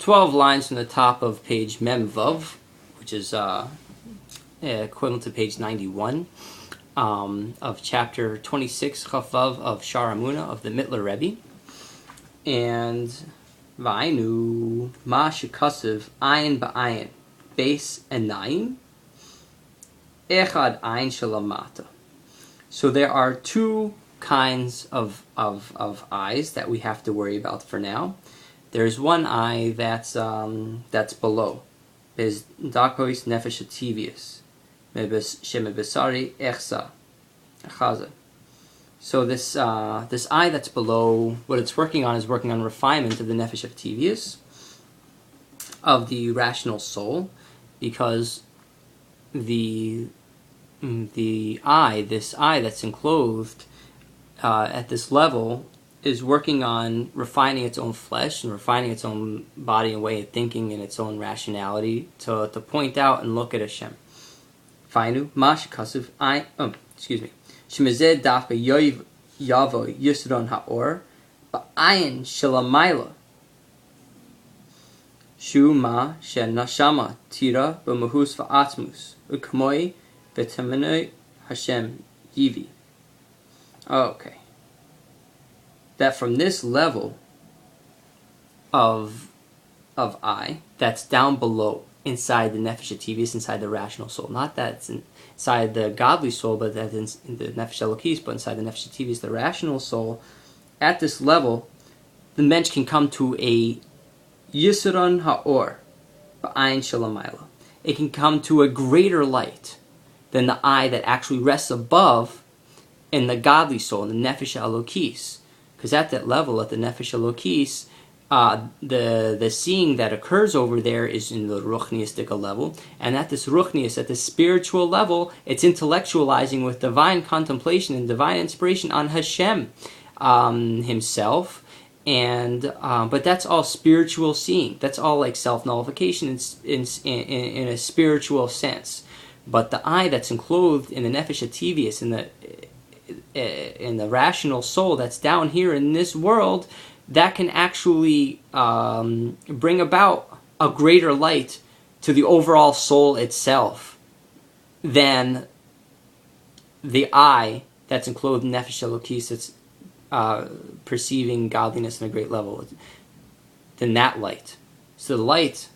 12 lines from the top of page Mem Vav, which is equivalent to page 91 of chapter 26 Chaf Vav of Shaar HaEmunah of the Middler Rebbe. And V'ainu ma shekasev ayin ba'ayin beis enayim echad ayin shalamata. So there are two kinds of eyes that we have to worry about for now. There's one eye that's below. Is dakois nefesh ativius shemebesari echsa echaza. So this eye that's below, what it's working on is working on refinement of the nefesh ativius, of the rational soul, because this eye that's enclosed at this level is working on refining its own flesh and refining its own body and way of thinking and its own rationality to point out and look at Hashem. Fainu mash kasuv I shemezed dafka yavo yisron haor ba'ayin shelamayla shu ma shenashama tira b'mahus va'atmus u'kmoi v'temenoi Hashem yivi. Okay. That from this level of eye, that's down below, inside the nefesh ativius, inside the rational soul. Not that it's inside the godly soul, but that's in the nefesh elokis, but inside the nefesh ativius, the rational soul. At this level, the mensch can come to a yisron ha'or ba'ayin shelamayla. It can come to a greater light than the eye that actually rests above in the godly soul, in the nefesh elokis. Because at that level, at the nefesh elokis, the seeing that occurs over there is in the ruchniistic level, and at this ruchnius, at this spiritual level, it's intellectualizing with divine contemplation and divine inspiration on Hashem himself, and but that's all spiritual seeing. That's all like self-nullification in a spiritual sense. But the eye that's enclosed in the nefesh ativius, in the rational soul that's down here in this world, that can actually bring about a greater light to the overall soul itself than the eye that's enclosed in nefesh elokis, that's perceiving godliness in a great level, than that light. So the light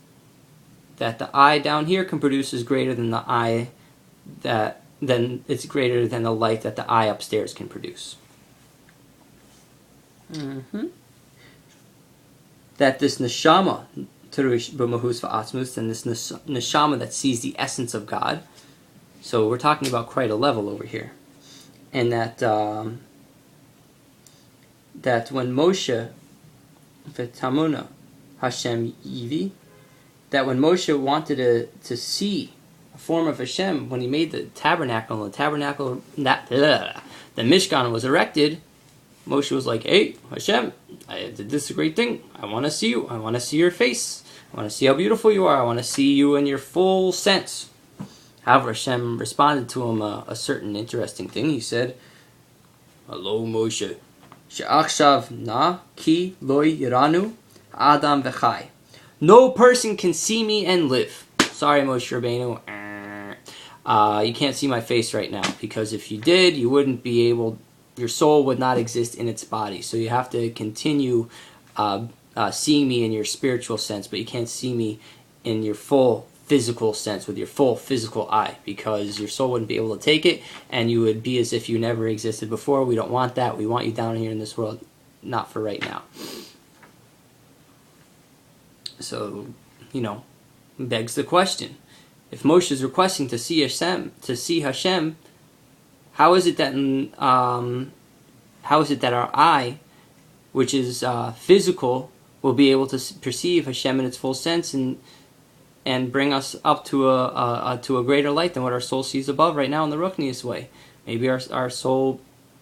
that the eye down here can produce is greater than the eye then it's greater than the light that the eye upstairs can produce. That this neshama, terush b'mahus va'atzmus, and this neshama that sees the essence of God. So we're talking about quite a level over here, and that when Moshe v'tamuna Hashem yivi, that when Moshe wanted to see a form of Hashem, when he made the tabernacle, the Mishkan was erected, Moshe was like, "Hey, Hashem, I did this great thing. I want to see you. I want to see your face. I want to see how beautiful you are. I want to see you in your full sense." However, Hashem responded to him a certain interesting thing. He said, "Hello, Moshe. She'achshav na ki loy yiranu adam v'chai. No person can see me and live." Sorry, Moshe Rabbeinu. You can't see my face right now, because if you did, you wouldn't be able, your soul would not exist in its body. So you have to continue seeing me in your spiritual sense, but you can't see me in your full physical sense with your full physical eye, because your soul wouldn't be able to take it, and you would be as if you never existed before. We don't want that. We want you down here in this world, not for right now. So, begs the question: if Moshe is requesting to see Hashem, how is it that our eye, which is physical, will be able to perceive Hashem in its full sense and bring us up to a greater light than what our soul sees above right now in the Ruchnius way? Maybe our soul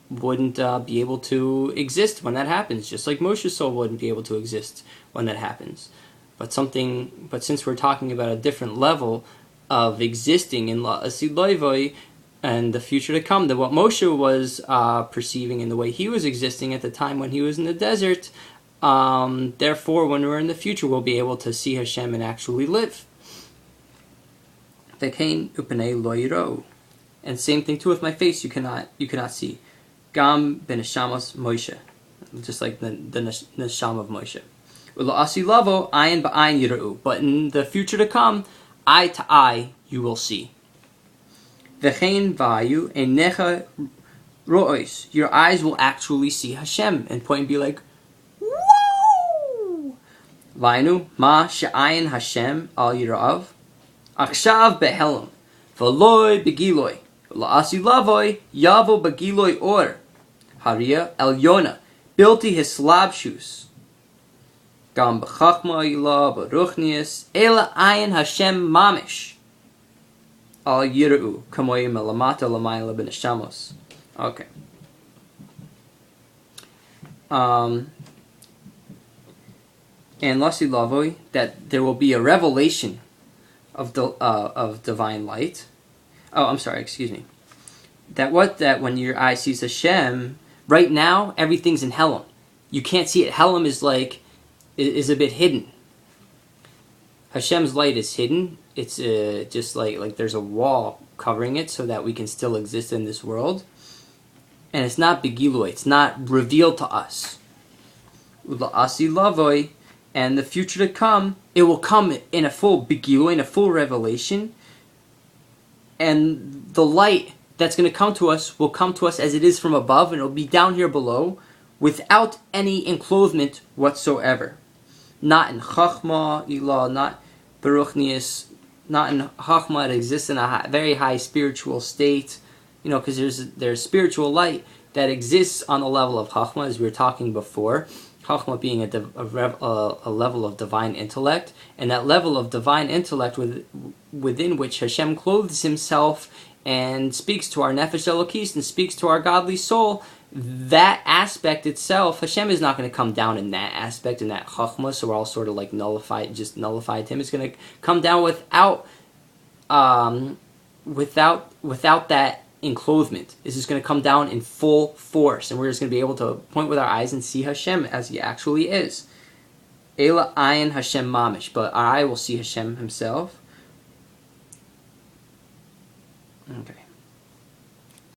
wouldn't be able to exist when that happens, just like Moshe's soul wouldn't be able to exist when that happens. But since we're talking about a different level of existing in La'asid Loivoi and the future to come, that what Moshe was perceiving in the way he was existing at the time when he was in the desert, Therefore, when we're in the future, we'll be able to see Hashem and actually live. V'kein u'pnei lo yirou. And same thing too with my face. You cannot see. Gam b'neshamos Moshe, just like the neshama of Moshe. U'la'asi lavo ayin ba'ayin yirou. But in the future to come, eye to eye you will see. V'chein v'ayu einecha ro'os. Your eyes will actually see Hashem and point and be like, whoa! V'ainu ma she'ayin Hashem al yirav. Akshav behelam. V'loi begiloi. La'asi lavoi yavo begiloi or. Haria Elyona. Bilti his slabshus. Gam b'chachma ilah b'ruchnias. Ela ayin Hashem mamish. Al yira'u. Kamoyim elamata lamayla b'neshamos. Okay. And lasi lavoi, that there will be a revelation of divine light. Oh, I'm sorry, excuse me. That when your eye sees Hashem, right now everything's in Helam. You can't see it. Helam is a bit hidden. Hashem's light is hidden. It's just like there's a wall covering it so that we can still exist in this world. And it's not begiloi. It's not revealed to us. Ula'asi lavoi, and the future to come, it will come in a full begiloi, in a full revelation. And the light that's going to come to us will come to us as it is from above, and it'll be down here below without any enclosement whatsoever. Not in Chachma, Ilah, not Beruchnius, not in Chachma. It exists in a very high spiritual state, because there's spiritual light that exists on the level of Chachma, as we were talking before. Chachma being a level of divine intellect, and that level of divine intellect within which Hashem clothes himself and speaks to our nefesh elokis and speaks to our godly soul, that aspect itself, Hashem is not going to come down in that aspect, in that Chachma, so we're all sort of like nullified to him. It's going to come down without that enclosement. This is going to come down in full force, and we're just going to be able to point with our eyes and see Hashem as he actually is. Ela ayin Hashem mamish, but our eye will see Hashem himself. Okay.